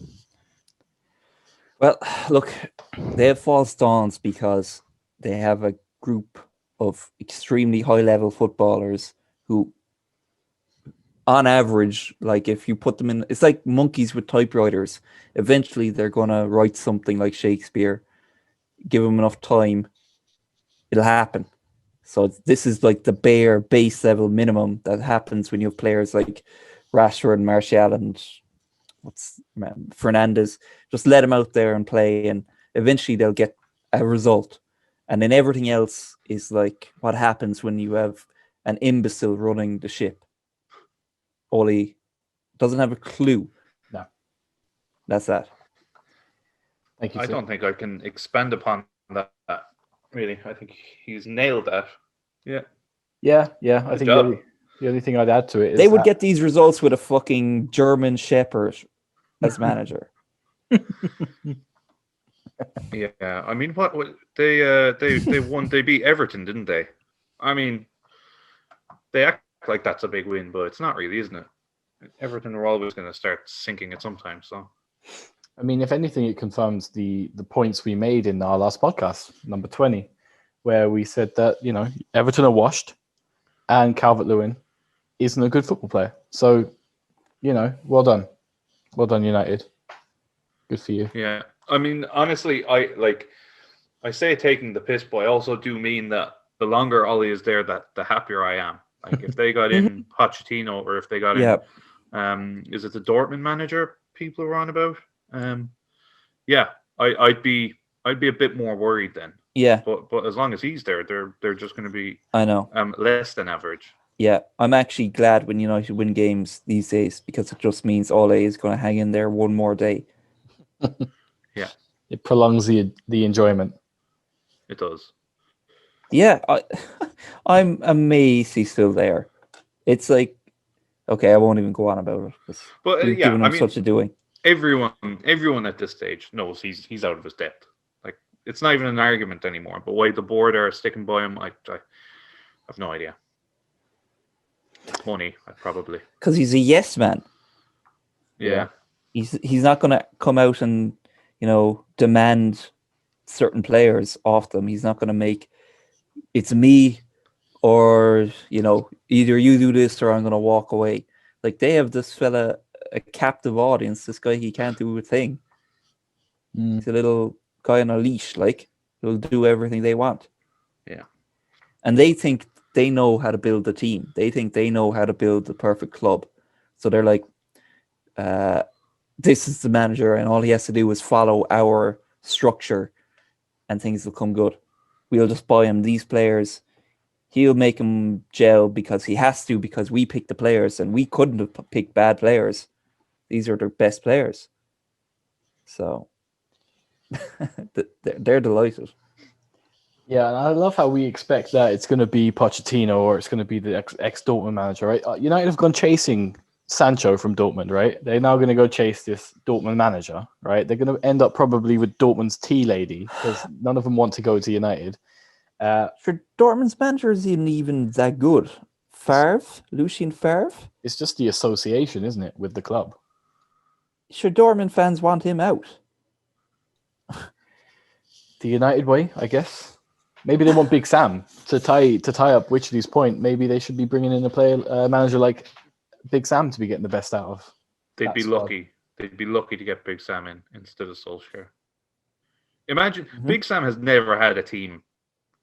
Well, look, they have false dawns because they have a group of extremely high-level footballers who, on average, like if you put them in, it's like monkeys with typewriters. Eventually, they're going to write something like Shakespeare. Give them enough time, it'll happen. So this is like the bare base level minimum that happens when you have players like Rashford and Martial and Fernandez. Just let them out there and play, and eventually they'll get a result. And then everything else is like what happens when you have an imbecile running the ship. Oli doesn't have a clue. No. That's that. Thank you. I don't think I can expand upon that. Really, I think he's nailed that. Yeah. I think the only thing I'd add to it is they would get these results with a fucking German Shepherd as manager. Yeah, I mean, what they won? They beat Everton, didn't they? I mean, they act like that's a big win, but it's not really, isn't it? Everton are always going to start sinking at some time. So, I mean, if anything, it confirms the points we made in our last podcast, number 20, where we said that Everton are washed, and Calvert-Lewin isn't a good football player. So, well done, United. Good for you. Yeah. I mean, honestly, I say taking the piss, but I also do mean that the longer Ollie is there, that the happier I am. Like if they got in Pochettino, or if they got in, is it the Dortmund manager people are on about? Yeah, I'd be a bit more worried then. Yeah, but as long as he's there, they're just going to be less than average. Yeah, I'm actually glad when United win games these days because it just means Ole is going to hang in there one more day. Yeah, it prolongs the enjoyment. It does. Yeah, I'm amazed he's still there. It's like, okay, I won't even go on about it. But giving him such a doing. Everyone at this stage knows he's out of his depth. Like it's not even an argument anymore. But why the board are sticking by him, I have no idea. Money, probably. Because he's a yes man. Yeah. He's not going to come out and demand certain players off them. He's not going to make it's me or either you do this or I'm going to walk away. Like they have this fella a captive audience. This guy, he can't do a thing. He's a little guy on a leash. Like he'll do everything they want. Yeah, and they think they know how to build a team. They think they know how to build the perfect club. So they're like, this is the manager and all he has to do is follow our structure and things will come good. We'll just buy him these players. He'll make them gel because he has to, because we picked the players and we couldn't have picked bad players. These are the best players. So They're delighted. Yeah, and I love how we expect that it's going to be Pochettino or it's going to be the ex-Dortmund manager, right? United have gone chasing Sancho from Dortmund, right? They're now going to go chase this Dortmund manager, right? They're going to end up probably with Dortmund's tea lady because none of them want to go to United. For Dortmund's manager isn't even that good. Lucien Favre? It's just the association, isn't it, with the club? Sure, Dortmund fans want him out. The United way, I guess. Maybe they want Big Sam to tie up Wycherley's point. Maybe they should be bringing in a manager like Big Sam to be getting the best out of. They'd be lucky. They'd be lucky to get Big Sam in instead of Solskjaer. Imagine Big Sam has never had a team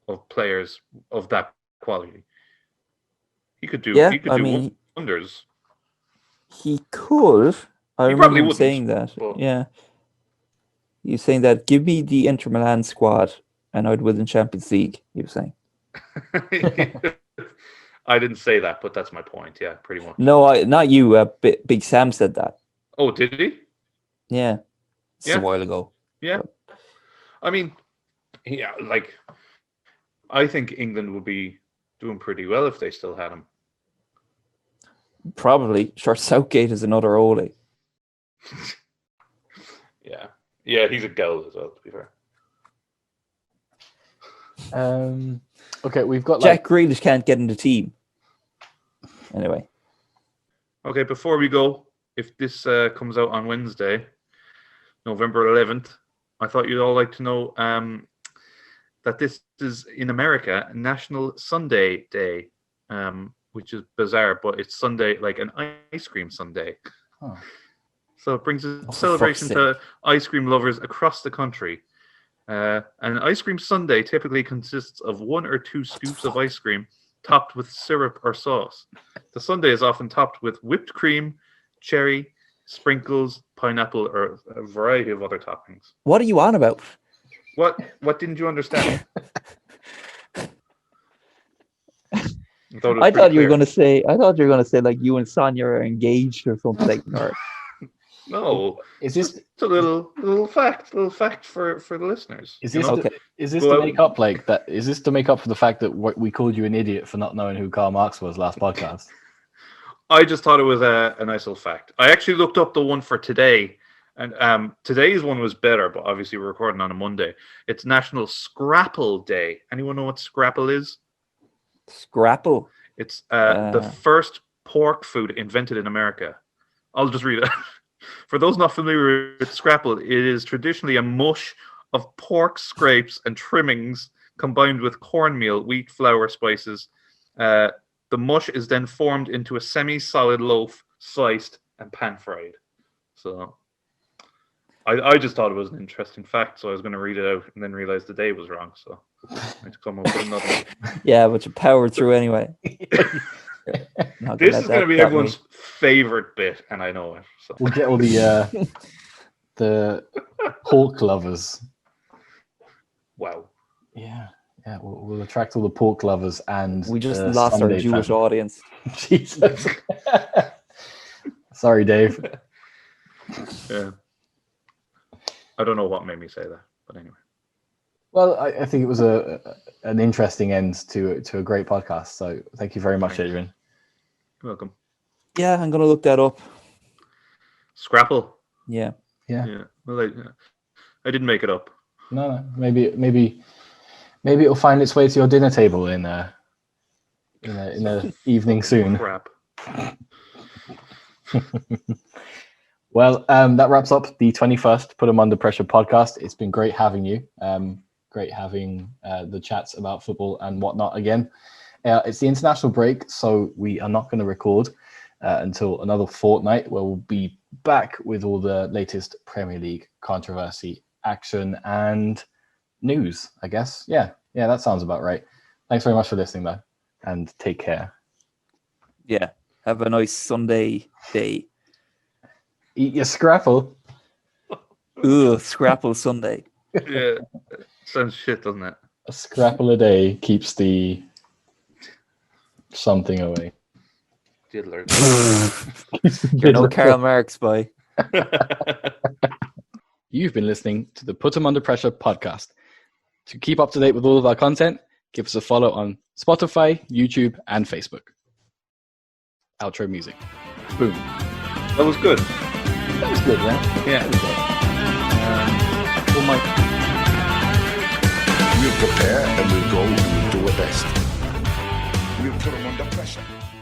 of players of that quality. He could do. Yeah, he could do wonders. He could. I remember him saying that. But... Yeah. He's saying that, give me the Inter Milan squad and I'd win the Champions League, he was saying. I didn't say that, but that's my point. Yeah, pretty much. No, not you. Big Sam said that. Oh, did he? Yeah. It's a while ago. Yeah. But... I mean, I think England would be doing pretty well if they still had him. Probably. Sure, Southgate is another oldie. Yeah. Yeah, he's a goal as well, to be fair. Okay, we've got Jack Grealish can't get in the team. Anyway. Okay, before we go, if this comes out on Wednesday, November 11th, I thought you'd all like to know that this is, in America, National Sundae Day, which is bizarre, but it's Sunday, like an ice cream sundae. Oh. So it brings a celebration to ice cream lovers across the country. An ice cream sundae typically consists of 1 or 2 scoops of ice cream topped with syrup or sauce. The sundae is often topped with whipped cream, cherry, sprinkles, pineapple, or a variety of other toppings. What are you on about? What didn't you understand? I thought you were going to say like you and Sonia are engaged or something. Or... No, is this a little fact for the listeners? Is this to make up like that? Is this to make up for the fact that we called you an idiot for not knowing who Karl Marx was last podcast? I just thought it was a nice little fact. I actually looked up the one for today, and today's one was better, but obviously we're recording on a Monday. It's National Scrapple Day. Anyone know what scrapple is? Scrapple? It's the first pork food invented in America. I'll just read it. For those not familiar with scrapple, it is traditionally a mush of pork scrapes and trimmings combined with cornmeal, wheat, flour, spices. The mush is then formed into a semi-solid loaf, sliced and pan-fried. So I just thought it was an interesting fact, so I was going to read it out and then realize the day was wrong. So I had to come up with another one. Yeah, but you powered through anyway. This is going to be everyone's favorite bit, and I know it. So. We'll get all the pork lovers. Wow. Yeah. We'll attract all the pork lovers, and we just lost our Jewish audience. Jesus. Sorry, Dave. Yeah. I don't know what made me say that, but anyway. Well, I think it was an interesting end to a great podcast. So thank you very much, Adrian. You're welcome. Yeah, I'm gonna look that up. Scrapple. Yeah. Well, I didn't make it up. No. Maybe it'll find its way to your dinner table in a evening soon. Crap. Well, that wraps up the 21st Put 'em Under Pressure podcast. It's been great having you. Great having the chats about football and whatnot again. It's the international break, so we are not going to record until another fortnight, where we'll be back with all the latest Premier League controversy, action, and news, I guess. Yeah, that sounds about right. Thanks very much for listening, though, and take care. Yeah, have a nice Sunday day. Eat your scrapple. Ugh, scrapple Sunday. Yeah, sounds shit, doesn't it? A scrapple a day keeps the something away. Diddler. You're no Karl Marx, boy. You've been listening to the Put 'em Under Pressure podcast. To keep up to date with all of our content, give us a follow on Spotify, YouTube, and Facebook. Outro music. Boom. That was good. That was good, right? Yeah. Well, Mike. We'll prepare and we'll go and we'll do our best. We'll put them under pressure.